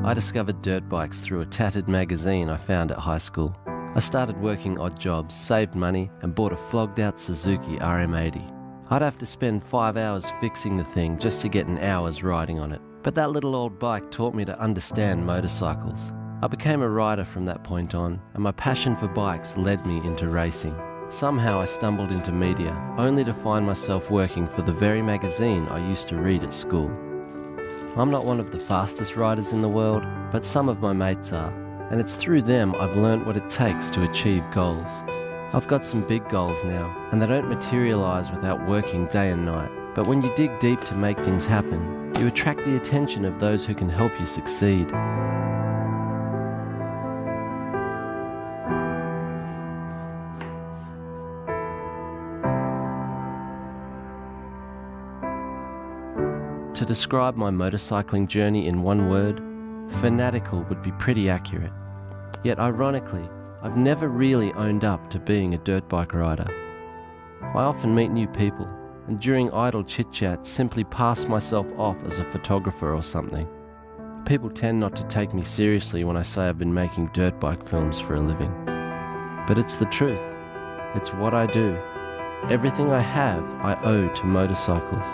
I discovered dirt bikes through a tattered magazine I found at high school. I started working odd jobs, saved money, and bought a flogged-out Suzuki RM80. I'd have to spend 5 hours fixing the thing just to get an hour's riding on it. But that little old bike taught me to understand motorcycles. I became a rider from that point on, and my passion for bikes led me into racing. Somehow I stumbled into media, only to find myself working for the very magazine I used to read at school. I'm not one of the fastest riders in the world, but some of my mates are, and it's through them I've learned what it takes to achieve goals. I've got some big goals now, and they don't materialise without working day and night. But when you dig deep to make things happen, you attract the attention of those who can help you succeed. To describe my motorcycling journey in one word, fanatical would be pretty accurate. Yet ironically, I've never really owned up to being a dirt bike rider. I often meet new people, and during idle chit-chat simply pass myself off as a photographer or something. People tend not to take me seriously when I say I've been making dirt bike films for a living. But it's the truth. It's what I do. Everything I have, I owe to motorcycles.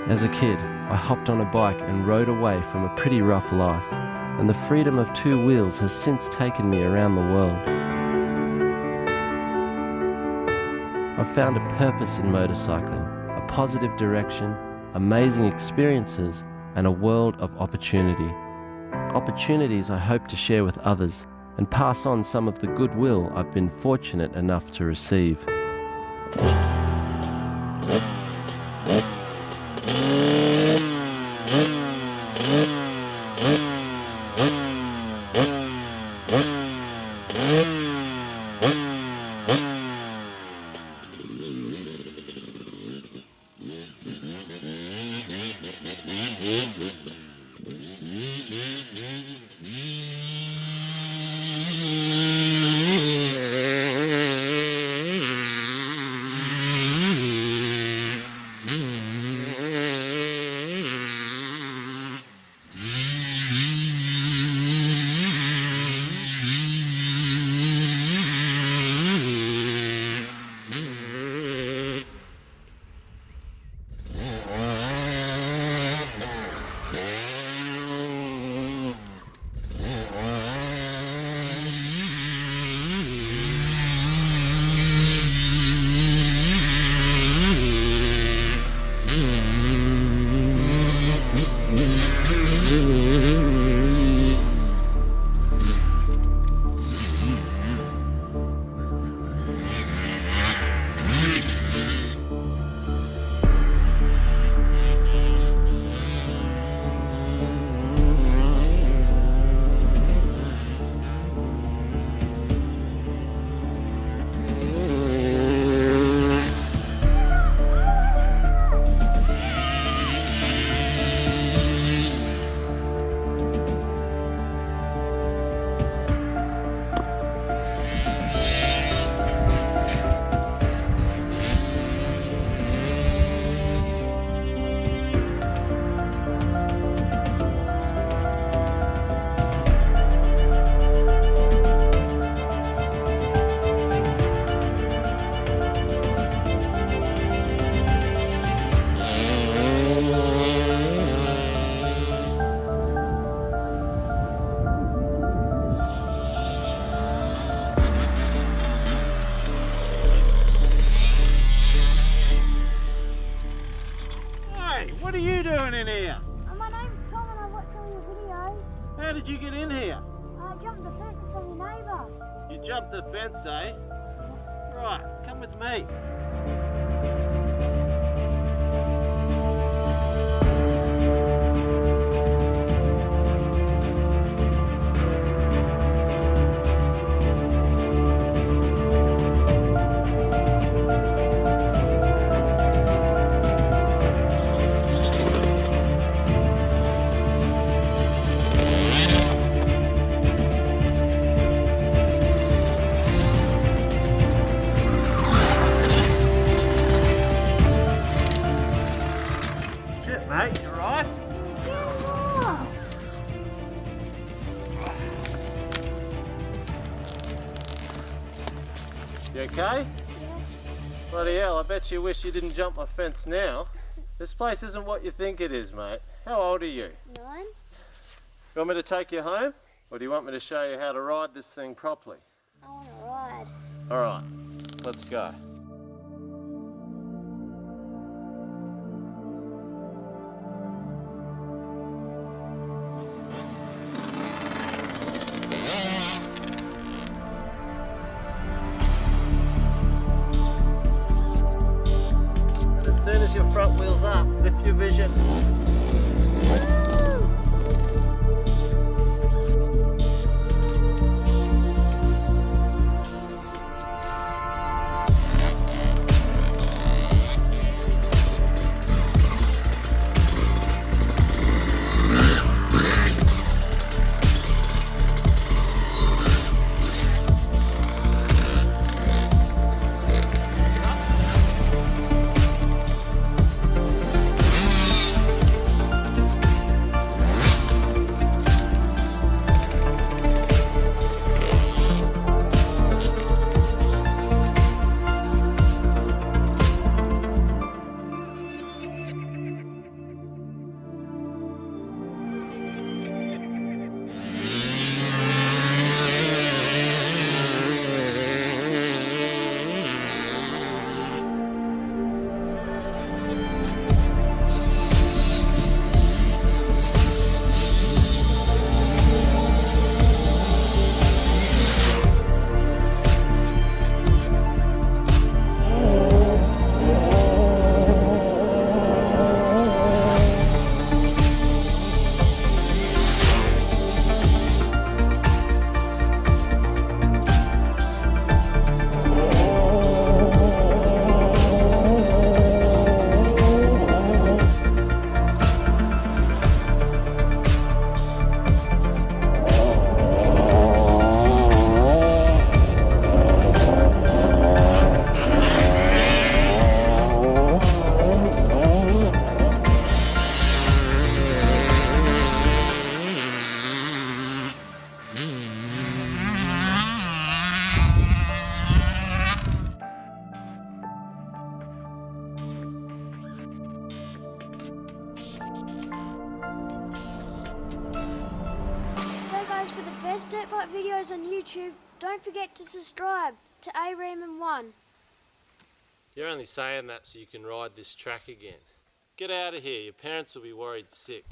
As a kid, I hopped on a bike and rode away from a pretty rough life, and the freedom of two wheels has since taken me around the world. I've found a purpose in motorcycling, a positive direction, amazing experiences, and a world of opportunity. Opportunities I hope to share with others and pass on some of the goodwill I've been fortunate enough to receive. What are you doing in here? My name's Tom and I watch all your videos. How did you get in here? I jumped the fence on your neighbour. You jumped the fence, eh? Right, come with me. You okay? Yeah. Bloody hell, I bet you wish you didn't jump my fence now. This place isn't what you think it is, mate. How old are you? 9. You want me to take you home? Or do you want me to show you how to ride this thing properly? I want to ride. Alright, let's go. As soon as your front wheel's up, lift your vision. So guys, for the best dirt bike videos on YouTube, don't forget to subscribe to A-Raymond1. You're only saying that so you can ride this track again. Get out of here, your parents will be worried sick.